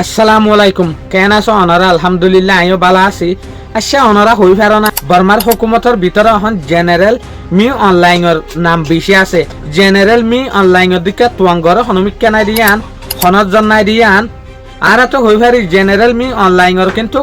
আসসালামু আলাইকুম। কেন আছো অনারা? আলহামদুলিল্লাহ আমিও ভালো আছি। আচ্ছা অনারা হই ফেরো না, বর্মার হুকুমতর ভিতরে এখন জেনারেল মি অনলাইনের নাম বেশি আছে। জেনারেল মি অনলাইনের দিকে তুয়াঙ্গর হনুমিক কেনাই দিয়ান হনত জন্নাই দিয়ান আর তো হই ফারি জেনারেল মি অনলাইনের কিন্তু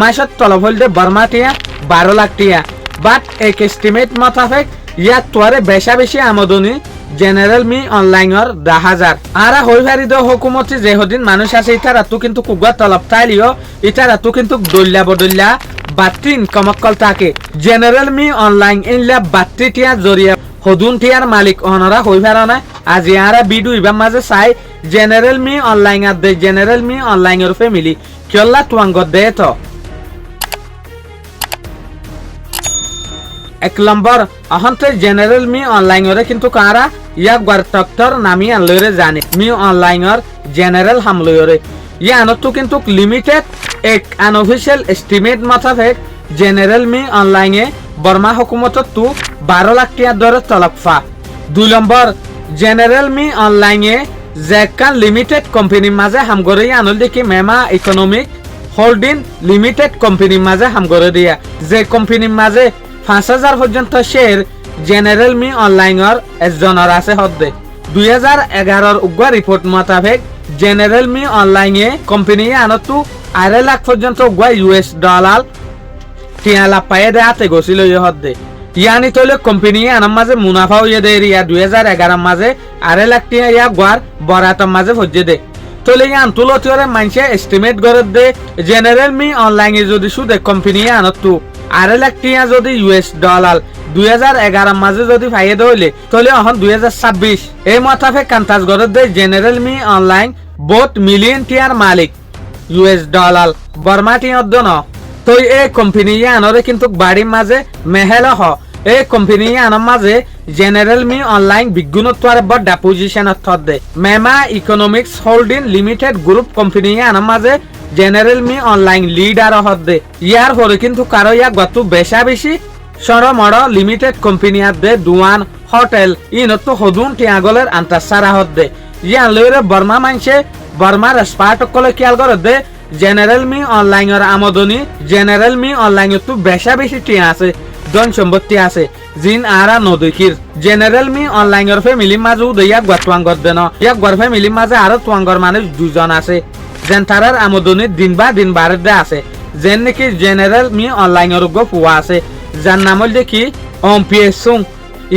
মাসত তলব হলদে বর্মা টিয়া 12 লাখ টিয়া। বাট এক এস্টিমেট মোতাবেক ইয়াত তোয়ারে বেশি আমদনি জেনারেল মি অনলাইনের 10,000 আর হই ফারি দ হুকুমতি যেহদিন মানুষ আছে ইতারা তো কিন্তু কুগা তলব তাইলিও ইতারা তো কিন্তু দল্লা বদল্লা বাত্তি ইনকামকল থাকে। জেনারেল মি অনলাইন ইনলা বাত্তি টিয়া জরিয়া হদুন টিয়ার মালিক অনরা হই ফারা না। আজি আরা বিডু ইবার মাঝে চাই জেনারেল মি অনলাইন আর দে জেনারেল মি অনলাইনের ফ্যামিলি কিয়ল্লা তুয়াঙ্গত দে তো। এক নম্বর অহন্তে জেনারেল মি অনলাইনরে কিন্তু কারা ইয়াক বার টক্টর নামি আনলরে জানে মি অনলাইনর জেনারেল হামলরে ইয়ানতো কিন্তু লিমিটেড এক আনঅফিশিয়াল এস্টিমেট মোতাবেক জেনারেল মি অনলাইনে বর্মা হুকুমতত তু 12 লাখ টিয়া দরে তলবফা। 2 নম্বর জেনারেল মি অনলাইনে জেকান লিমিটেড কোম্পানির মাঝে হামগরে আনল দেখি মেমা ইকোনমিক হোল্ডিং লিমিটেড কোম্পানির মাঝে হামগরে দিয়া যে কোম্পানির মাঝে 5,000 পর্যন্ত শেয়ার জেনারেল মি অনলাইনের এজনের আছে হদ্দে। 2011 উগ্র রিপোর্ট মোতাবেক জেনারেল মি অনলাইনে কোম্পানি আনতু 2.5 লাখ পর্যন্ত উগ্র US ডলার টিয়া লাভ পাইয়ে দে হাতে গছিল ইয়ে হদ্দে। ইয়ানি তৈলে কোম্পানি আনার মাঝে মুনাফা হইয়ে দে রিয়া 2011 মাঝে 2.5 লাখ টিয়া ইয়া গোয়ার বরাতর মাঝে ভজ্জে দে। তলে ইয়ান তুলতিরে মানসে এস্টিমেট করে দে জেনারেল মি অনলাইনে যদি সুদে কোম্পানি আনতু 2.5 লাখ টিয়া যদি US ডলার 2011 মাঝে যদি ফাইয়ে হইলে তাহলে এখন 2026 এই মোতাবেক কান্তাজ গড়ে দে জেনারেল মি অনলাইন বোট মিলিয়ন টিয়ার মালিক US ডলার বর্মা টিয়ার দন। তো এই কোম্পানি আনরে কিন্তু বাড়ির মাঝে মেহেল হ এই কোম্পানি আনার মাঝে জেনারেল মি অনলাইন বিজ্ঞানত্বর বড় পজিশনত থদে মেমা economics holding limited group company আনার মাঝে জেনারেল মি অনলাইন লিডার হদ্দে। ইয়ার পরে কিন্তু কারো ইয়াক গত বেশি সর মড় লিমিটেড কোম্পানি দে দুয়ান হোটেল ইনত হদুন টিয়াগলের আন্তাসারা হদ্দে। ইয়ান লইরে বর্মা মানছে বর্মার স্পার্ট কলে কিয়াল করে দে জেনারেল মি অনলাইনের আমদনি জেনারেল মি অনলাইন তো বেশি টিয়া আছে ধন সম্পত্তি আছে জিন আরা নদীকির জেনারেল মি অনলাইনের ফ্যামিলি মাঝে ইয়াক গতুয়াঙ্গর দেন ইয়াক গর ফ্যামিলি মাঝে আরো তুয়াঙ্গর মানুষ 2 জন আছে যেন তারার আমদনি দিন বারে দে আছে যেন নাকি জেনারেল মি অনলাইনের গো ফুয়া আছে যার নাম হল দেখি অম্পিয়েসুং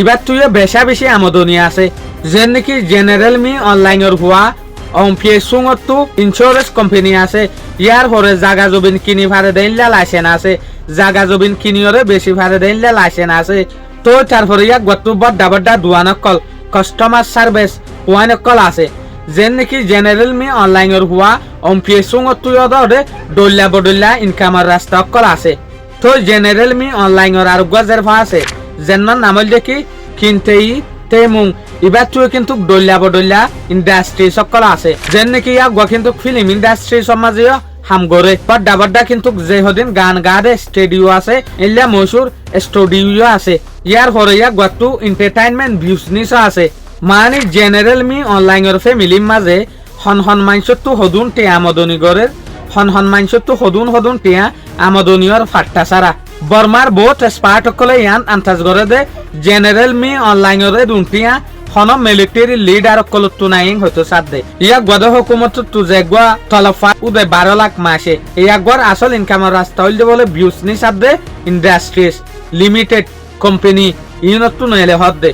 এবার তুই বেশি আমদনি আছে যেন নাকি জেনারেল মি অনলাইনের ফুয়া অম্পিয়েসুং তো ইন্স্যুরেন্স কোম্পানি আছে। ইয়ার পরে জাগা জমিন কিনি ভাড়ে দেনলা লাইসেন্স আছে জাগা জমিন কিনিয়রে বেশি ভাড়ে দেনলা লাইসেন্স আছে। তো তারপরে ইয়াক গত বড় দুয়ানকল কাস্টমার সার্ভিস ওয়ানকল আছে যেন নাকি জেনারেল মি অনলাইনের হুয়া অম্পিয়েসুং তুই দরে ডল্লা বডল্লা ইনকামের রাস্তা অকল আছে। তো জেনারেল মি অনলাইনের আর গজের ভা আছে যেন নাম দেখি কিনতেই তেমুং এবার তুই কিন্তু ডল্লা বডল্লা ইন্ডাস্ট্রি সকল আছে যেন নাকি ইয়াক কিন্তু ফিল্ম ইন্ডাস্ট্রি সমাজেও হামগরে বড় কিন্তু যে হদিন গান গাদে স্টুডিও আছে ইল্লা মশুর স্টুডিও আছে। ইয়ার পরে ইয়াক গত এন্টারটেইনমেন্ট বিজনেস আছে মানে জেনারেল মি অনলাইনের ফ্যামিলির মাঝে হন মানসত তো হদুন টিয়া আমদনি গরের হন মানসত তো হদুন টিয়া আমদনিয়র ফাট্টা সারা বর্মার বহুত স্পার্ট কলে ইয়ান আন্তাজ করে দে জেনারেল মি অনলাইনের দুনটিয়া হন মিলিটারি লিডার কলতো নাইং হয়তো সাদ দে ইয়াক গদ হুকুমত তু জেগwa তলফা উদে 12 লাখ মাসে ইয়াক গর আসল ইনকামের রাস্তা হইল বলে বিজনেস সাদ দে ইন্ডাস্ট্রিজ লিমিটেড কোম্পানি ইউনত নইলে হদ দে।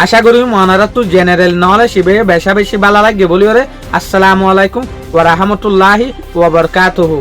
আশা করি মনারা তো জেনারেল নহলে শিবে বেশি ভালো লাগে বলি ওরে। আসসালামু আলাইকুম ওয়া রাহমাতুল্লাহি ওয়া বারাকাতুহু।